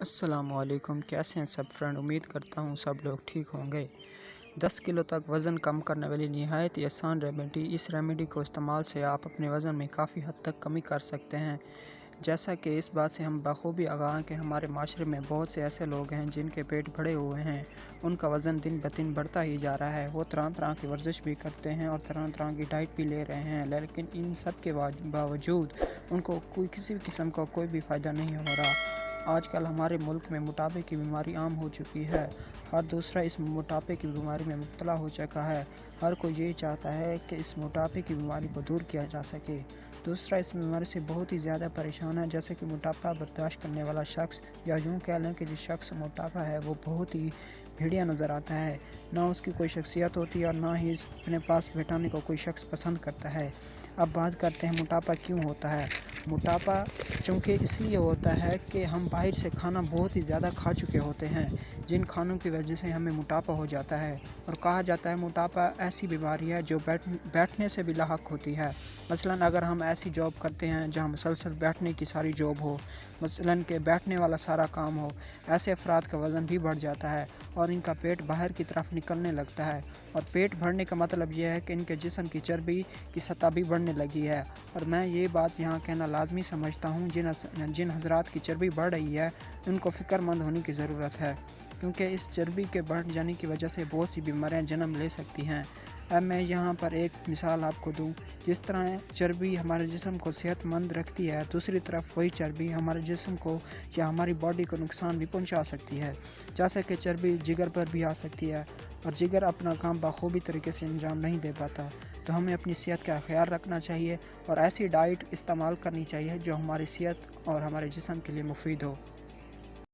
السلام علیکم، کیسے ہیں سب فرینڈ؟ امید کرتا ہوں سب لوگ ٹھیک ہوں گے۔ 10 کلو تک وزن کم کرنے والی نہایت ہی آسان ریمیڈی، اس ریمیڈی کو استعمال سے آپ اپنے وزن میں کافی حد تک کمی کر سکتے ہیں۔ جیسا کہ اس بات سے ہم بخوبی آگاہ ہیں کہ ہمارے معاشرے میں بہت سے ایسے لوگ ہیں جن کے پیٹ بڑھے ہوئے ہیں، ان کا وزن دن بدن بڑھتا ہی جا رہا ہے، وہ طرح طرح کی ورزش بھی کرتے ہیں اور طرح طرح کی ڈائٹ بھی لے رہے ہیں، لیکن ان سب کے باوجود ان کو کسی بھی قسم کا کوئی بھی فائدہ نہیں ہو رہا۔ آج کل ہمارے ملک میں موٹاپے کی بیماری عام ہو چکی ہے، ہر دوسرا اس موٹاپے کی بیماری میں مبتلا ہو چکا ہے۔ ہر کوئی یہ چاہتا ہے کہ اس موٹاپے کی بیماری کو دور کیا جا سکے۔ دوسرا اس بیماری سے بہت ہی زیادہ پریشان ہے، جیسے کہ موٹاپا برداشت کرنے والا شخص، یا یوں کہہ لیں کہ جس شخص موٹاپا ہے وہ بہت ہی بھیڑیا نظر آتا ہے، نہ اس کی کوئی شخصیت ہوتی ہے اور نہ ہی اپنے پاس بیٹھانے کو کوئی شخص پسند کرتا ہے۔ اب بات کرتے ہیں موٹاپا کیوں ہوتا ہے۔ موٹاپا چونکہ اس لیے ہوتا ہے کہ ہم باہر سے کھانا بہت ہی زیادہ کھا چکے ہوتے ہیں، جن کھانوں کی وجہ سے ہمیں موٹاپا ہو جاتا ہے، اور کہا جاتا ہے موٹاپا ایسی بیماری ہے جو بیٹھنے سے بھی لاحق ہوتی ہے۔ مثلاً اگر ہم ایسی جاب کرتے ہیں جہاں مسلسل بیٹھنے کی ساری جاب ہو، مثلاً کہ بیٹھنے والا سارا کام ہو، ایسے افراد کا وزن بھی بڑھ جاتا ہے اور ان کا پیٹ باہر کی طرف نکلنے لگتا ہے، اور پیٹ بڑھنے کا مطلب یہ ہے کہ ان کے جسم کی چربی کی سطح بھی بڑھنے لگی ہے۔ اور میں یہ بات یہاں کہنا لازمی سمجھتا ہوں، جن حضرات کی چربی بڑھ رہی ہے ان کو فکر مند ہونے کی ضرورت ہے، کیونکہ اس چربی کے بڑھ جانے کی وجہ سے بہت سی بیماریاں جنم لے سکتی ہیں۔ اب میں یہاں پر ایک مثال آپ کو دوں، جس طرح چربی ہمارے جسم کو صحت مند رکھتی ہے، دوسری طرف وہی چربی ہمارے جسم کو یا ہماری باڈی کو نقصان بھی پہنچا سکتی ہے، جیسے کہ چربی جگر پر بھی آ سکتی ہے، اور جگر اپنا کام بخوبی طریقے سے انجام نہیں دے پاتا۔ تو ہمیں اپنی صحت کا خیال رکھنا چاہیے اور ایسی ڈائٹ استعمال کرنی چاہیے جو ہماری صحت اور ہمارے جسم کے لیے مفید ہو۔